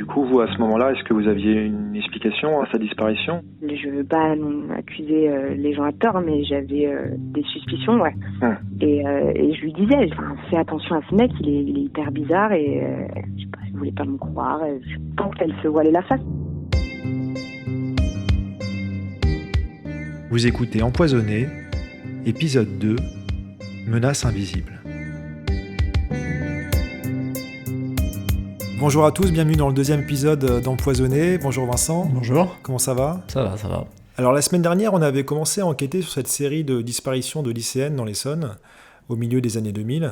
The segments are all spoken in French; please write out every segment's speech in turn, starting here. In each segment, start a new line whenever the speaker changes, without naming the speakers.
coup, vous, à ce moment-là, est-ce que vous aviez une explication à sa disparition?
Je veux pas accuser les gens à tort, mais j'avais des suspicions, ouais. Et je lui disais, fais attention à ce mec, il est hyper bizarre et je sais pas, elle voulait pas me croire. Je pense qu'elle se voilait la face.
Vous écoutez Empoisonné, épisode 2, Menace invisible. Bonjour à tous, bienvenue dans le deuxième épisode d'Empoisonné. Bonjour Vincent.
Bonjour.
Comment ça va ?
Ça va.
Alors la semaine dernière, on avait commencé à enquêter sur cette série de disparitions de lycéennes dans l'Essonne, au milieu des années 2000,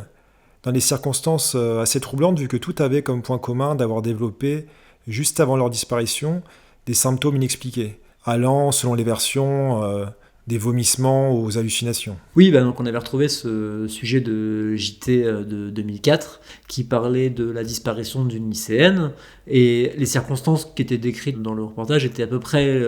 dans des circonstances assez troublantes vu que tout avait comme point commun d'avoir développé, juste avant leur disparition, des symptômes inexpliqués, allant, selon les versions, des vomissements aux hallucinations.
Oui, donc on avait retrouvé ce sujet de JT de 2004 qui parlait de la disparition d'une lycéenne et les circonstances qui étaient décrites dans le reportage étaient à peu près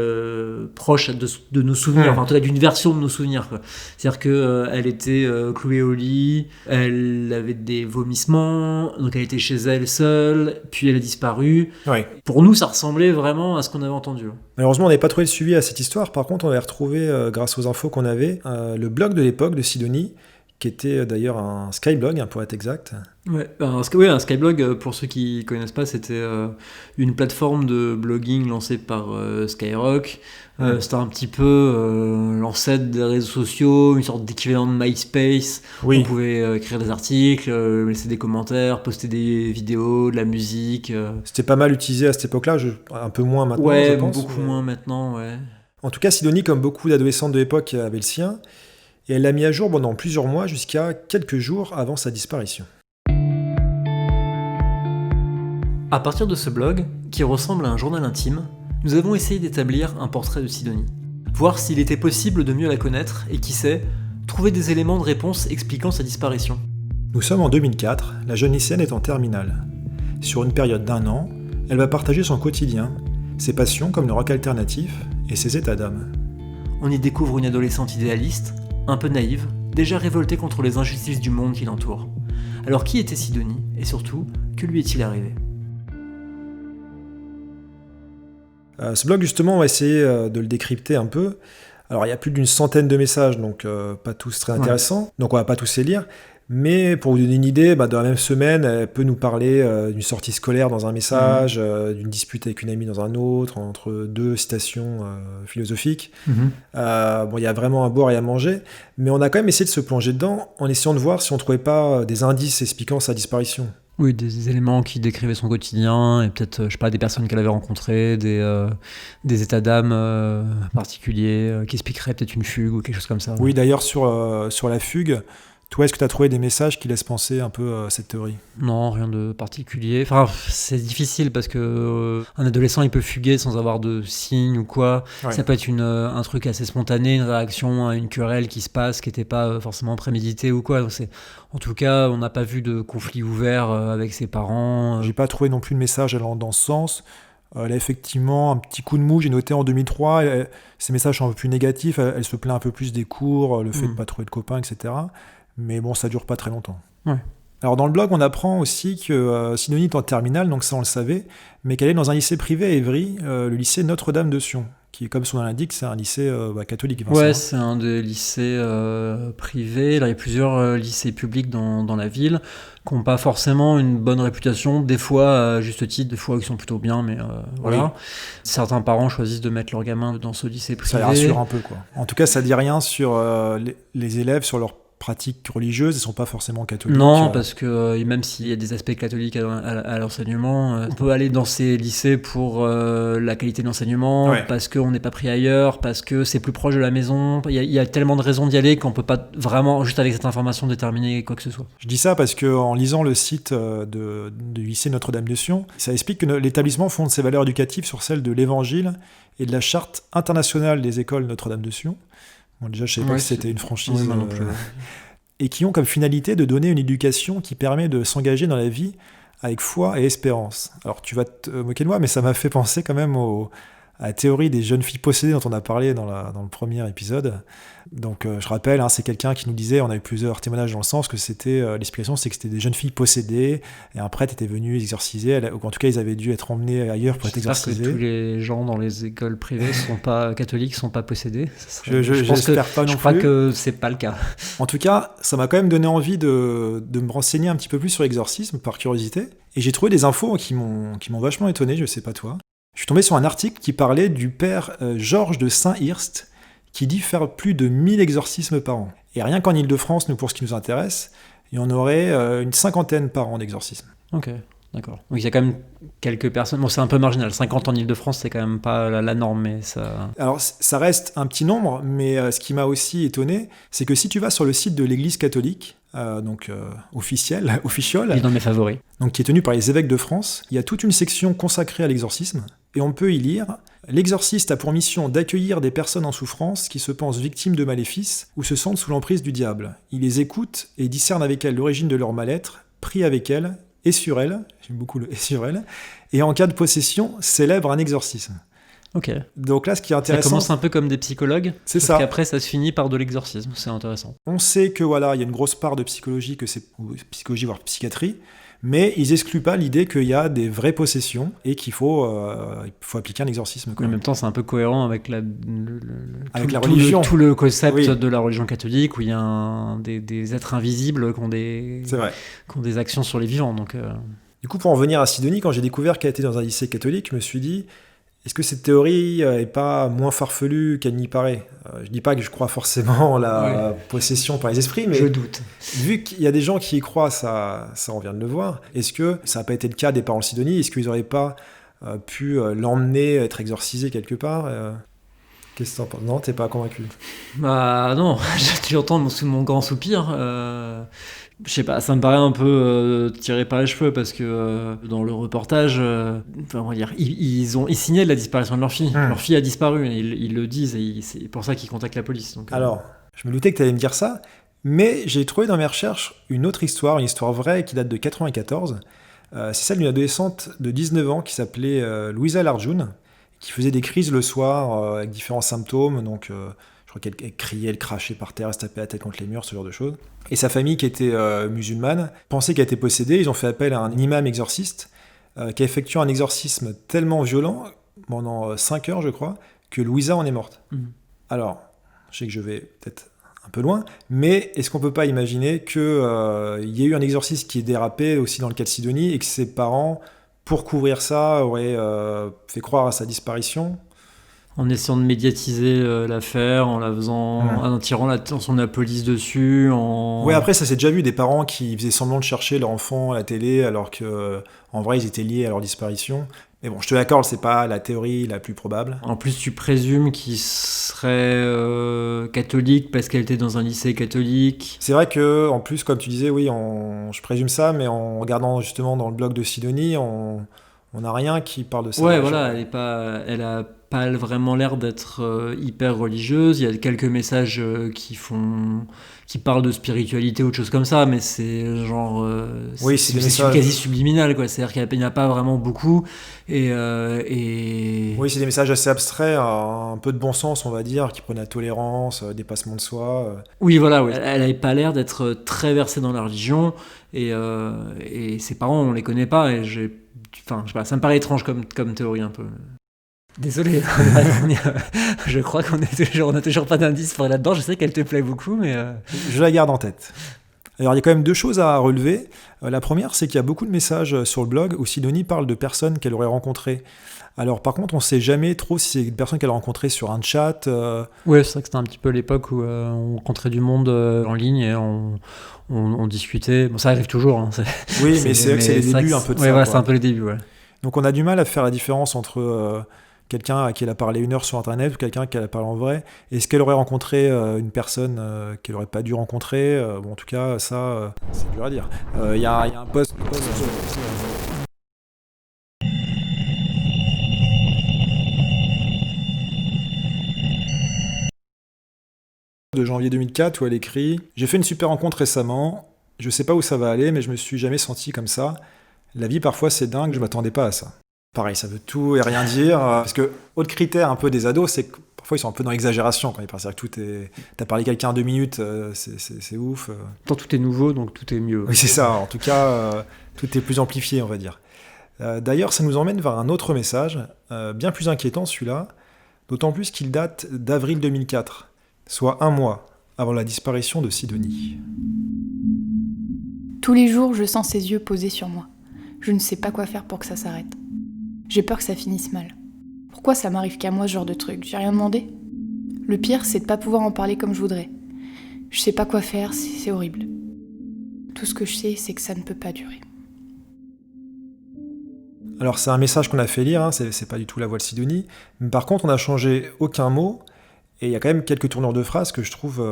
proches de nos souvenirs, enfin en tout cas d'une version de nos souvenirs, quoi. C'est-à-dire qu'elle était clouée au lit, elle avait des vomissements, donc elle était chez elle seule, puis elle a disparu.
Oui.
Pour nous, ça ressemblait vraiment à ce qu'on avait entendu.
Malheureusement, on n'avait pas trouvé le suivi à cette histoire. Par contre, on avait retrouvé, grâce aux infos qu'on avait, le blog de l'époque de Sidonie, qui était d'ailleurs un Skyblog, pour être exact.
Un Skyblog, pour ceux qui ne connaissent pas, c'était une plateforme de blogging lancée par Skyrock. C'était un petit peu l'ancêtre des réseaux sociaux, une sorte d'équivalent de MySpace.
Oui.
On pouvait écrire des articles, laisser des commentaires, poster des vidéos, de la musique.
C'était pas mal utilisé à cette époque-là, un peu moins maintenant, je pense.
Beaucoup moins maintenant, ouais.
En tout cas, Sidonie, comme beaucoup d'adolescentes de l'époque, avait le sien, et elle l'a mis à jour pendant plusieurs mois, jusqu'à quelques jours avant sa disparition.
À partir de ce blog, qui ressemble à un journal intime, nous avons essayé d'établir un portrait de Sidonie. Voir s'il était possible de mieux la connaître et, qui sait, trouver des éléments de réponse expliquant sa disparition.
Nous sommes en 2004, la jeune lycéenne est en terminale. Sur une période d'1 an, elle va partager son quotidien, ses passions comme le rock alternatif et ses états d'âme.
On y découvre une adolescente idéaliste, un peu naïve, déjà révoltée contre les injustices du monde qui l'entoure. Alors qui était Sidonie, et surtout, que lui est-il arrivé ?
Ce blog, justement, on va essayer de le décrypter un peu. Alors, il y a plus d'une centaine de messages, donc pas tous très intéressants, donc on va pas tous les lire. Mais pour vous donner une idée, dans la même semaine, elle peut nous parler d'une sortie scolaire dans un message, d'une dispute avec une amie dans un autre, entre deux citations philosophiques. Il y a vraiment à boire et à manger, mais on a quand même essayé de se plonger dedans en essayant de voir si on trouvait pas des indices expliquant sa disparition.
Oui, des éléments qui décrivaient son quotidien et peut-être, des personnes qu'elle avait rencontrées, des états d'âme particuliers qui expliqueraient peut-être une fugue ou quelque chose comme ça.
Oui, d'ailleurs, sur la fugue, toi, est-ce que tu as trouvé des messages qui laissent penser un peu à cette théorie ?
Non, rien de particulier. Enfin, c'est difficile parce que un adolescent, il peut fuguer sans avoir de signes ou quoi. Ouais. Ça peut être un truc assez spontané, une réaction à une querelle qui se passe, qui n'était pas forcément préméditée ou quoi. Donc en tout cas, on n'a pas vu de conflit ouvert avec ses parents.
J'ai pas trouvé non plus de message allant dans ce sens. Elle a effectivement un petit coup de mou, j'ai noté en 2003. Ces messages sont un peu plus négatifs. Elle se plaint un peu plus des cours, le fait de ne pas trouver de copains, etc. Mais bon, ça dure pas très longtemps.
Ouais.
Alors dans le blog, on apprend aussi que Sidonie est en terminale, donc ça on le savait, mais qu'elle est dans un lycée privé à Évry, le lycée Notre-Dame de Sion, qui, comme son nom l'indique, c'est un lycée catholique. Vincent.
Ouais, c'est un des lycées privés. Là, il y a plusieurs lycées publics dans la ville qui n'ont pas forcément une bonne réputation, des fois à juste titre, des fois qui sont plutôt bien, mais voilà. Oui. Certains parents choisissent de mettre leur gamin dans ce lycée privé.
Ça les rassure un peu, quoi. En tout cas, ça dit rien sur les élèves, sur leur pratiques religieuses, ils ne sont pas forcément catholiques.
Non, parce que même s'il y a des aspects catholiques à l'enseignement, on peut aller dans ces lycées pour la qualité de l'enseignement, parce qu'on n'est pas pris ailleurs, parce que c'est plus proche de la maison. Il y a tellement de raisons d'y aller qu'on ne peut pas vraiment, juste avec cette information, déterminer quoi que ce soit.
Je dis ça parce qu'en lisant le site du lycée Notre-Dame de Sion, ça explique que l'établissement fonde ses valeurs éducatives sur celles de l'Évangile et de la Charte internationale des écoles Notre-Dame de Sion. Bon, déjà, je ne savais pas que c'était une franchise. Et qui ont comme finalité de donner une éducation qui permet de s'engager dans la vie avec foi et espérance. Alors, tu vas te moquer de moi, mais ça m'a fait penser quand même à la théorie des jeunes filles possédées dont on a parlé dans le premier épisode. Donc je rappelle, c'est quelqu'un qui nous disait, on a eu plusieurs témoignages dans le sens que c'était, l'explication c'est que c'était des jeunes filles possédées, et un prêtre était venu exorciser, ou en tout cas ils avaient dû être emmenés ailleurs pour être exorcisés.
J'espère que tous les gens dans les écoles privées catholiques sont pas possédés.
J'espère pas non plus.
Je crois que c'est pas le cas.
En tout cas, ça m'a quand même donné envie de me renseigner un petit peu plus sur l'exorcisme par curiosité, et j'ai trouvé des infos qui m'ont vachement étonné, je sais pas toi. Je suis tombé sur un article qui parlait du père Georges de Saint-Hirst, qui dit faire plus de 1000 exorcismes par an. Et rien qu'en Ile-de-France, pour ce qui nous intéresse, il y en aurait une 50aine par an d'exorcismes.
Ok, d'accord. Donc il y a quand même quelques personnes. Bon, c'est un peu marginal. 50 en Ile-de-France, c'est quand même pas la norme, mais ça...
Alors, ça reste un petit nombre, mais ce qui m'a aussi étonné, c'est que si tu vas sur le site de l'Église catholique, officiel,
il est dans mes favoris.
Donc qui est tenu par les évêques de France, il y a toute une section consacrée à l'exorcisme, et on peut y lire « L'exorciste a pour mission d'accueillir des personnes en souffrance qui se pensent victimes de maléfices ou se sentent sous l'emprise du diable. Il les écoute et discerne avec elles l'origine de leur mal-être, prie avec elles, et sur elles, j'aime beaucoup le « et sur elles », et en cas de possession, célèbre un exorcisme. »
Ok.
Donc là, ce qui est intéressant...
Ça commence un peu comme des psychologues,
c'est ça.
Qu'après, ça se finit par de l'exorcisme, c'est intéressant.
On sait que il y a une grosse part de psychologie, ou psychologie voire psychiatrie, mais ils excluent pas l'idée qu'il y a des vraies possessions et qu'il faut appliquer un exorcisme.
En même temps, c'est un peu cohérent avec la
religion.
Tout le concept de la religion catholique où il y a des êtres invisibles qui ont des actions sur les vivants. Donc,
Du coup, pour en venir à Sidonie, quand j'ai découvert qu'elle était dans un lycée catholique, je me suis dit, est-ce que cette théorie n'est pas moins farfelue qu'elle n'y paraît ? Je dis pas que je crois forcément la possession par les esprits, mais
je doute.
Vu qu'il y a des gens qui y croient, ça on vient de le voir, est-ce que ça n'a pas été le cas des parents de Sidonie ? Est-ce qu'ils n'auraient pas pu l'emmener être exorcisé quelque part ? Qu'est-ce que t'en penses ? Non, t'es pas convaincu ?
Bah non, tu entends mon grand soupir. Je sais pas, ça me paraît un peu tiré par les cheveux parce que dans le reportage, on va dire, ils signaient la disparition de leur fille. Leur fille a disparu, et ils le disent, et c'est pour ça qu'ils contactent la police. Donc,
Alors, je me doutais que tu allais me dire ça, mais j'ai trouvé dans mes recherches une autre histoire, une histoire vraie qui date de 94. C'est celle d'une adolescente de 19 ans qui s'appelait Louisa Larjun, qui faisait des crises le soir avec différents symptômes, donc... je crois qu'elle criait, elle crachait par terre, elle se tapait la tête contre les murs, ce genre de choses. Et sa famille, qui était musulmane, pensait qu'elle était possédée. Ils ont fait appel à un imam exorciste qui a effectué un exorcisme tellement violent, pendant 5 heures, je crois, que Louisa en est morte. Alors, je sais que je vais peut-être un peu loin, mais est-ce qu'on peut pas imaginer qu'il y ait eu un exorcisme qui est dérapé aussi dans le cas de Sidonie et que ses parents, pour couvrir ça, auraient fait croire à sa disparition ?
En essayant de médiatiser l'affaire, en la faisant, en tirant l'attention de la police dessus. Oui,
après, ça s'est déjà vu, des parents qui faisaient semblant de chercher leur enfant à la télé, alors qu'en vrai, ils étaient liés à leur disparition. Mais bon, je te l'accorde, c'est pas la théorie la plus probable.
En plus, tu présumes qu'il serait catholique parce qu'elle était dans un lycée catholique.
C'est vrai que, en plus, comme tu disais, oui, je présume ça, mais en regardant justement dans le blog de Sidonie, on n'a rien qui parle de ça.
Ouais, voilà, elle a pas vraiment l'air d'être hyper religieuse. Il y a quelques messages qui parlent de spiritualité ou de choses comme ça, mais c'est genre c'est quasi subliminal, quoi. C'est-à-dire qu'il n'y en a pas vraiment beaucoup et
oui, c'est des messages assez abstraits, un peu de bon sens, on va dire, qui prennent la tolérance, dépassement de soi.
Oui, voilà, ouais. Elle n'avait pas l'air d'être très versée dans la religion et ses parents, on les connaît pas, et je sais pas, ça me paraît étrange comme théorie un peu. Désolé, je crois qu'on n'a toujours pas d'indice pour là-dedans. Je sais qu'elle te plaît beaucoup, mais...
Je la garde en tête. Alors, il y a quand même 2 choses à relever. La première, c'est qu'il y a beaucoup de messages sur le blog où Sidonie parle de personnes qu'elle aurait rencontrées. Alors, par contre, on ne sait jamais trop si c'est des personnes qu'elle a rencontrées sur un chat.
Ouais, c'est vrai que c'était un petit peu l'époque où on rencontrait du monde en ligne et on discutait. Bon, ça arrive toujours. Hein.
Oui, mais c'est vrai que c'est les débuts un peu de ça.
Ouais, c'est un peu les débuts, ouais.
Donc, on a du mal à faire la différence entre... quelqu'un à qui elle a parlé 1 heure sur Internet ou quelqu'un qui elle a parlé en vrai. Est-ce qu'elle aurait rencontré une personne qu'elle n'aurait pas dû rencontrer en tout cas, ça, c'est dur à dire. Il y a un post de janvier 2004 où elle écrit « J'ai fait une super rencontre récemment. Je sais pas où ça va aller, mais je me suis jamais senti comme ça. La vie, parfois, c'est dingue. Je m'attendais pas à ça. » Pareil, ça veut tout et rien dire. Parce que, autre critère un peu des ados, c'est que parfois ils sont un peu dans l'exagération quand ils pensent que tout est. T'as parlé quelqu'un 2 minutes, c'est ouf.
Tant tout est nouveau, donc tout est mieux.
Oui, c'est ça. En tout cas, tout est plus amplifié, on va dire. D'ailleurs, ça nous emmène vers un autre message, bien plus inquiétant celui-là, d'autant plus qu'il date d'avril 2004, soit 1 mois avant la disparition de Sidonie.
Tous les jours, je sens ses yeux posés sur moi. Je ne sais pas quoi faire pour que ça s'arrête. J'ai peur que ça finisse mal. Pourquoi ça m'arrive qu'à moi ce genre de truc ? J'ai rien demandé ? Le pire, c'est de pas pouvoir en parler comme je voudrais. Je sais pas quoi faire, c'est horrible. Tout ce que je sais, c'est que ça ne peut pas durer.
Alors c'est un message qu'on a fait lire, hein, c'est pas du tout la voix de Sidonie, mais par contre on n'a changé aucun mot, et il y a quand même quelques tournures de phrases que je trouve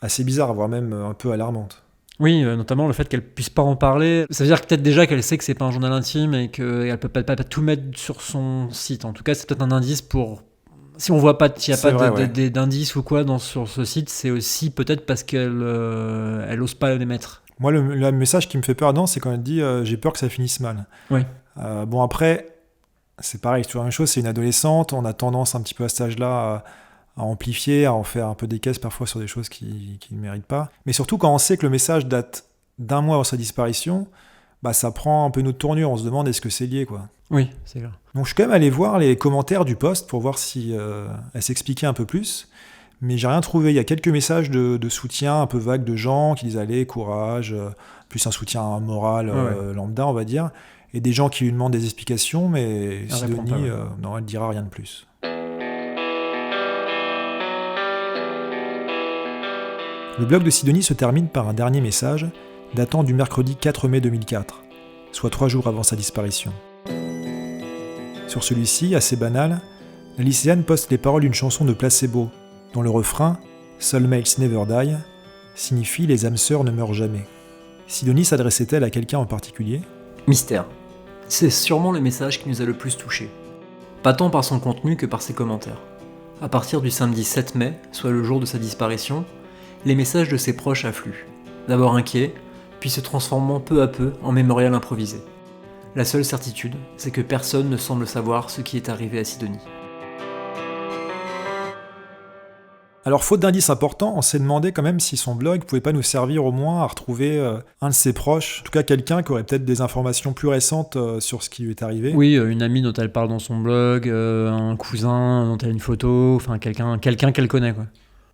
assez bizarres, voire même un peu alarmantes.
Oui, notamment le fait qu'elle puisse pas en parler. Ça veut dire peut-être déjà qu'elle sait que c'est pas un journal intime et qu'elle peut pas tout mettre sur son site. En tout cas, c'est peut-être un indice pour... Si on voit pas, s'il n'y a pas d'indices ou quoi sur ce site, c'est aussi peut-être parce qu'elle ose pas les mettre.
Moi, le message qui me fait peur dedans, c'est quand elle dit « j'ai peur que ça finisse mal ».
Oui.
Bon, après, c'est pareil, c'est toujours la même chose, c'est une adolescente, on a tendance un petit peu à cet âge-là à amplifier, à en faire un peu des caisses parfois sur des choses qui ne méritent pas. Mais surtout quand on sait que le message date d'1 mois avant sa disparition, bah ça prend un peu notre tournure, on se demande est-ce que c'est lié, quoi.
Oui, c'est clair.
Donc je suis quand même allé voir les commentaires du post pour voir si elle s'expliquait un peu plus, mais j'ai rien trouvé. Il y a quelques messages de soutien un peu vagues de gens qui disent allez, courage, plus un soutien moral lambda, on va dire, et des gens qui lui demandent des explications, mais Sidonie, non, elle dira rien de plus. Le blog de Sidonie se termine par un dernier message datant du mercredi 4 mai 2004, soit 3 jours avant sa disparition. Sur celui-ci, assez banal, la lycéenne poste les paroles d'une chanson de Placebo, dont le refrain « Soulmates never die » signifie « Les âmes sœurs ne meurent jamais ». Sidonie s'adressait-elle à quelqu'un en particulier ?
Mystère. C'est sûrement le message qui nous a le plus touchés. Pas tant par son contenu que par ses commentaires. À partir du samedi 7 mai, soit le jour de sa disparition, les messages de ses proches affluent. D'abord inquiets, puis se transformant peu à peu en mémorial improvisé. La seule certitude, c'est que personne ne semble savoir ce qui est arrivé à Sidonie.
Alors, faute d'indices importants, on s'est demandé quand même si son blog pouvait pas nous servir au moins à retrouver un de ses proches, en tout cas quelqu'un qui aurait peut-être des informations plus récentes sur ce qui lui est arrivé.
Oui, une amie dont elle parle dans son blog, un cousin dont elle a une photo, enfin quelqu'un qu'elle connaît, quoi.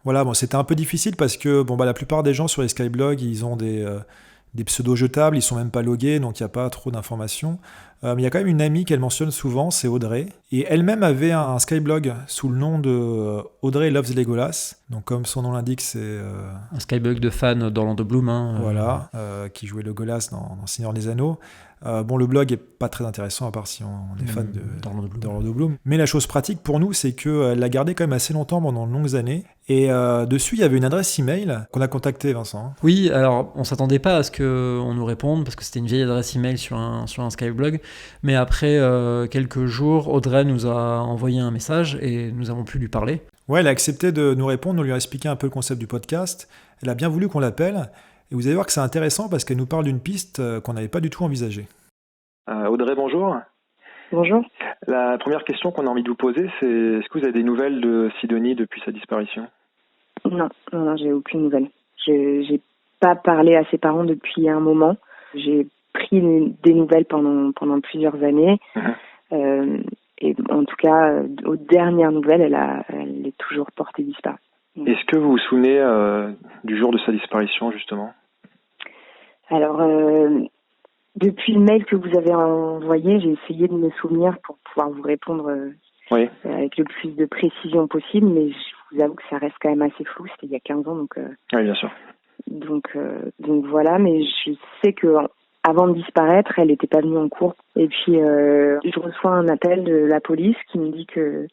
Voilà, bon, c'était un peu difficile parce que la plupart des gens sur les skyblogs, ils ont des pseudos jetables, ils sont même pas logués, donc il n'y a pas trop d'informations. Mais il y a quand même une amie qu'elle mentionne souvent, c'est Audrey. Et elle-même avait un skyblog sous le nom de Audrey Loves Legolas. Donc comme son nom l'indique, c'est...
un skyblog de fans d'Orlando Bloom.
Voilà, qui jouait Legolas dans Seigneur des Anneaux. Le blog est pas très intéressant à part si on est fan d'Orlando Bloom. Mais la chose pratique pour nous, c'est qu'elle l'a gardé quand même assez longtemps, pendant de longues années. Et dessus, il y avait une adresse email qu'on a contactée, Vincent.
Oui, alors on s'attendait pas à ce qu'on nous réponde parce que c'était une vieille adresse email sur un skyblog. Mais après quelques jours, Audrey nous a envoyé un message et nous avons pu lui parler.
Ouais, elle a accepté de nous répondre, nous lui a expliqué un peu le concept du podcast. Elle a bien voulu qu'on l'appelle. Et vous allez voir que c'est intéressant parce qu'elle nous parle d'une piste qu'on n'avait pas du tout envisagée.
Audrey, bonjour.
Bonjour.
La première question qu'on a envie de vous poser, c'est est-ce que vous avez des nouvelles de Sidonie depuis sa disparition ?
Non, j'ai aucune nouvelle. J'ai pas parlé à ses parents depuis un moment. J'ai pris des nouvelles pendant plusieurs années. Et en tout cas, aux dernières nouvelles, elle est toujours portée disparue.
Est-ce que vous vous souvenez du jour de sa disparition, justement ?
Alors, depuis le mail que vous avez envoyé, j'ai essayé de me souvenir pour pouvoir vous répondre avec le plus de précision possible, mais je vous avoue que ça reste quand même assez flou. C'était il y a 15 ans, donc...
Oui, bien sûr.
Donc voilà, mais je sais que avant de disparaître, elle n'était pas venue en cours. Et puis, je reçois un appel de la police qui me dit que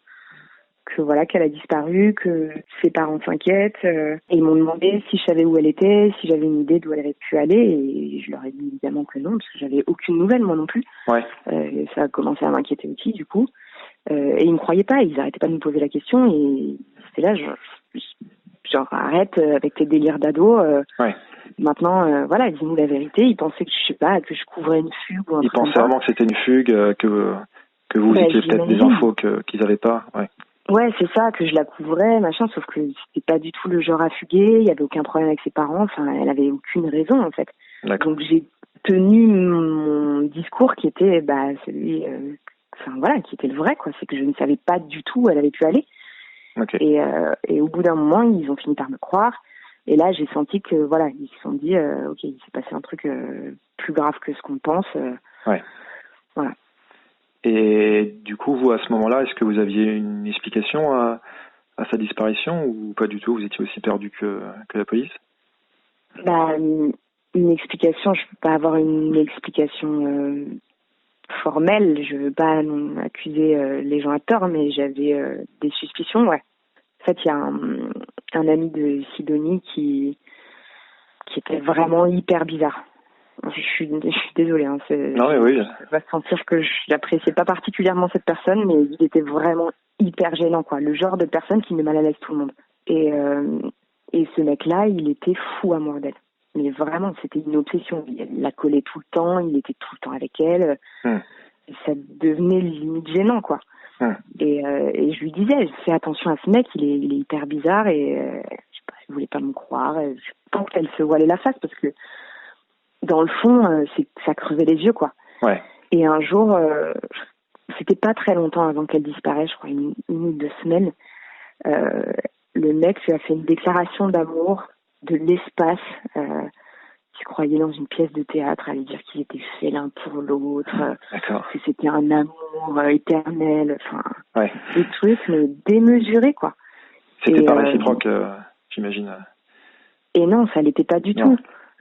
qu'elle a disparu, que ses parents s'inquiètent. Et ils m'ont demandé si je savais où elle était, si j'avais une idée d'où elle avait pu aller. Et je leur ai dit évidemment que non, parce que j'avais aucune nouvelle, moi non plus. Ouais. Ça a commencé à m'inquiéter aussi, du coup. Et ils me croyaient pas, ils arrêtaient pas de me poser la question. Et c'était là, genre arrête avec tes délires d'ado. Maintenant, dis-nous la vérité. Ils pensaient que je couvrais une fugue ou un truc.
Ils pensaient vraiment que c'était une fugue, que Que vous étiez peut-être des infos qu'ils n'avaient pas.
Ouais, c'est ça, que je la couvrais, machin, sauf que c'était pas du tout le genre à fuguer, il y avait aucun problème avec ses parents, enfin, elle avait aucune raison, en fait.
D'accord.
Donc j'ai tenu mon discours qui était, celui, qui était le vrai, quoi. C'est que je ne savais pas du tout où elle avait pu aller.
Okay.
Et au bout d'un moment, ils ont fini par me croire. Et là, j'ai senti que, ils se sont dit, ok, il s'est passé un truc plus grave que ce qu'on pense. Voilà.
Et du coup, vous, à ce moment-là, est-ce que vous aviez une explication à sa disparition ou pas du tout? Vous étiez aussi perdu que la police?
Une explication, je peux pas avoir une explication formelle. Je veux pas accuser les gens à tort, mais j'avais des suspicions, ouais. En fait, il y a un ami de Sidonie qui était vraiment hyper bizarre. Je suis désolée. Hein,
non, mais oui.
Je vais sentir que je n'appréciais pas particulièrement cette personne, mais il était vraiment hyper gênant, quoi. Le genre de personne qui met mal à l'aise tout le monde. Et ce mec-là, il était fou amoureux d'elle. Mais vraiment, c'était une obsession. Il la collait tout le temps, il était tout le temps avec elle. Et ça devenait limite gênant, quoi. Et je lui disais, fais attention à ce mec, il est hyper bizarre et je sais pas, elle voulait pas me croire. Je pense qu'elle se voilait la face parce que dans le fond, ça crevait les yeux, quoi.
Ouais.
Et un jour, c'était pas très longtemps avant qu'elle disparaisse, je crois une ou 2 semaines, le mec lui a fait une déclaration d'amour de l'espace. Il croyait dans une pièce de théâtre, à lui dire qu'ils étaient faits l'un pour l'autre, que c'était un amour éternel, enfin, des trucs mais démesurés, quoi.
C'était pas réciproque, j'imagine.
Et non, ça l'était pas du tout.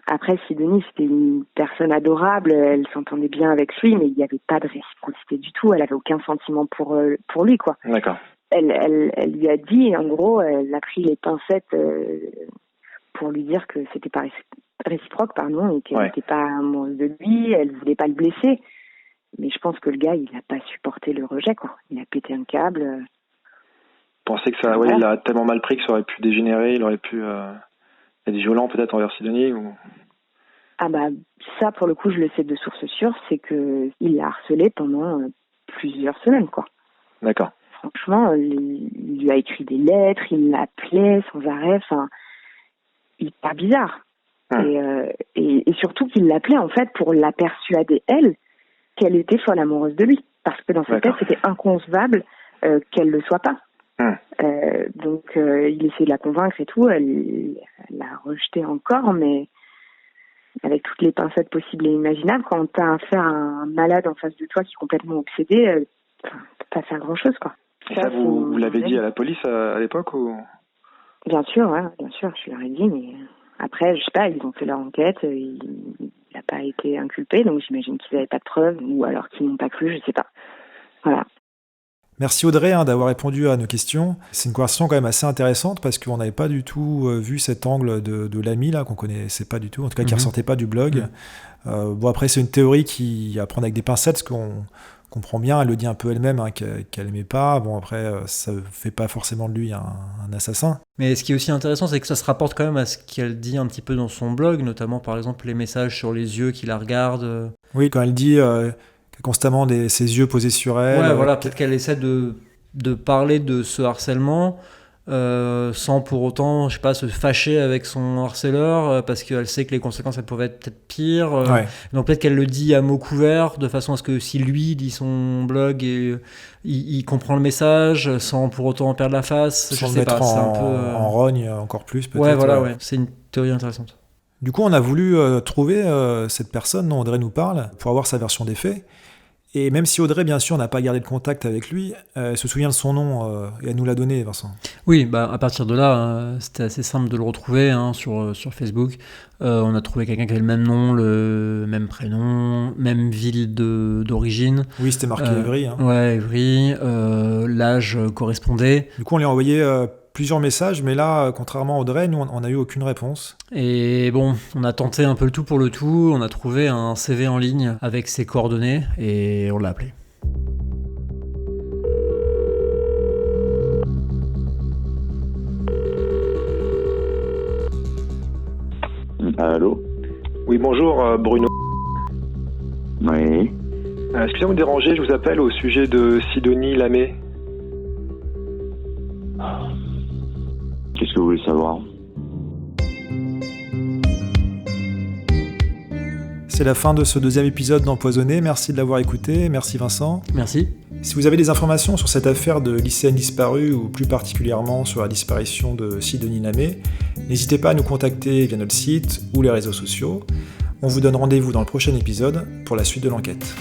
Après, Sidonie, c'était une personne adorable, elle s'entendait bien avec lui, mais il n'y avait pas de réciprocité du tout, elle avait aucun sentiment pour lui, quoi.
D'accord.
Elle lui a dit, en gros, elle a pris les pincettes pour lui dire que c'était pas réciproque, et qu'elle n'était pas amoureuse de lui, elle voulait pas le blesser. Mais je pense que le gars, il n'a pas supporté le rejet, quoi. Il a pété un câble. Vous
pensez que ça, il a tellement mal pris que ça aurait pu dégénérer, il aurait pu être violent peut-être envers Sidonie ou...
Ça, pour le coup, je le sais de source sûre, c'est que il l'a harcelé pendant plusieurs semaines, quoi.
D'accord.
Franchement, il lui a écrit des lettres, il l'appelait sans arrêt, hyper bizarre. Et surtout qu'il l'appelait, en fait, pour la persuader, elle, qu'elle était folle amoureuse de lui. Parce que dans sa tête, c'était inconcevable qu'elle le soit pas. Donc, il essayait de la convaincre et tout, elle l'a rejeté encore, mais avec toutes les pincettes possibles et imaginables, quand t'as affaire à un malade en face de toi qui est complètement obsédé, tu peux pas faire grand-chose, quoi.
Et ça, vous l'avez dit à la police à l'époque ou...
Bien sûr, je leur ai dit, mais après, je sais pas, ils ont fait leur enquête, il n'a pas été inculpé, donc j'imagine qu'ils n'avaient pas de preuves, ou alors qu'ils n'ont pas cru, je sais pas. Voilà.
Merci Audrey d'avoir répondu à nos questions. C'est une conversation quand même assez intéressante parce qu'on n'avait pas du tout vu cet angle de l'ami là, qu'on connaissait pas du tout, en tout cas qui ressortait pas du blog. Après c'est une théorie qui à prendre avec des pincettes parce qu'on comprend bien, elle le dit un peu elle-même qu'elle aimait pas. Bon après ça fait pas forcément de lui un assassin.
Mais ce qui est aussi intéressant, c'est que ça se rapporte quand même à ce qu'elle dit un petit peu dans son blog, notamment par exemple les messages sur les yeux qui la regardent.
Oui, quand elle dit constamment ses yeux posés sur elle.
Ouais, voilà, peut-être qu'elle essaie de parler de ce harcèlement sans pour autant, je sais pas, se fâcher avec son harceleur parce qu'elle sait que les conséquences elles peuvent être peut-être pires. Donc peut-être qu'elle le dit à mots couverts de façon à ce que si lui lit son blog et il comprend le message sans pour autant en perdre la face.
Sans
je
le
sais
mettre
pas, c'est un peu
en rogne encore plus peut-être.
Ouais, voilà, ouais. C'est une théorie intéressante.
Du coup, on a voulu trouver cette personne dont Audrey nous parle pour avoir sa version des faits. Et même si Audrey, bien sûr, n'a pas gardé de contact avec lui, elle se souvient de son nom et elle nous l'a donné, Vincent.
Oui, à partir de là, c'était assez simple de le retrouver sur Facebook. On a trouvé quelqu'un qui avait le même nom, le même prénom, même ville d'origine.
Oui, c'était marqué Évry.
Ouais, Évry. L'âge correspondait.
Du coup, on lui a envoyé plusieurs messages, mais là, contrairement à Audrey, nous, on n'a eu aucune réponse.
Et bon, on a tenté un peu le tout pour le tout. On a trouvé un CV en ligne avec ses coordonnées et on l'a appelé.
Allô ?
Oui, bonjour, Bruno.
Oui.
Excusez-moi de déranger, je vous appelle au sujet de Sidonie Lamé.
Qu'est-ce que vous voulez savoir ?
C'est la fin de ce 2e épisode d'Empoisonné. Merci de l'avoir écouté. Merci Vincent.
Merci.
Si vous avez des informations sur cette affaire de lycéenne disparue, ou plus particulièrement sur la disparition de Sidonie Lamé, n'hésitez pas à nous contacter via notre site ou les réseaux sociaux. On vous donne rendez-vous dans le prochain épisode pour la suite de l'enquête.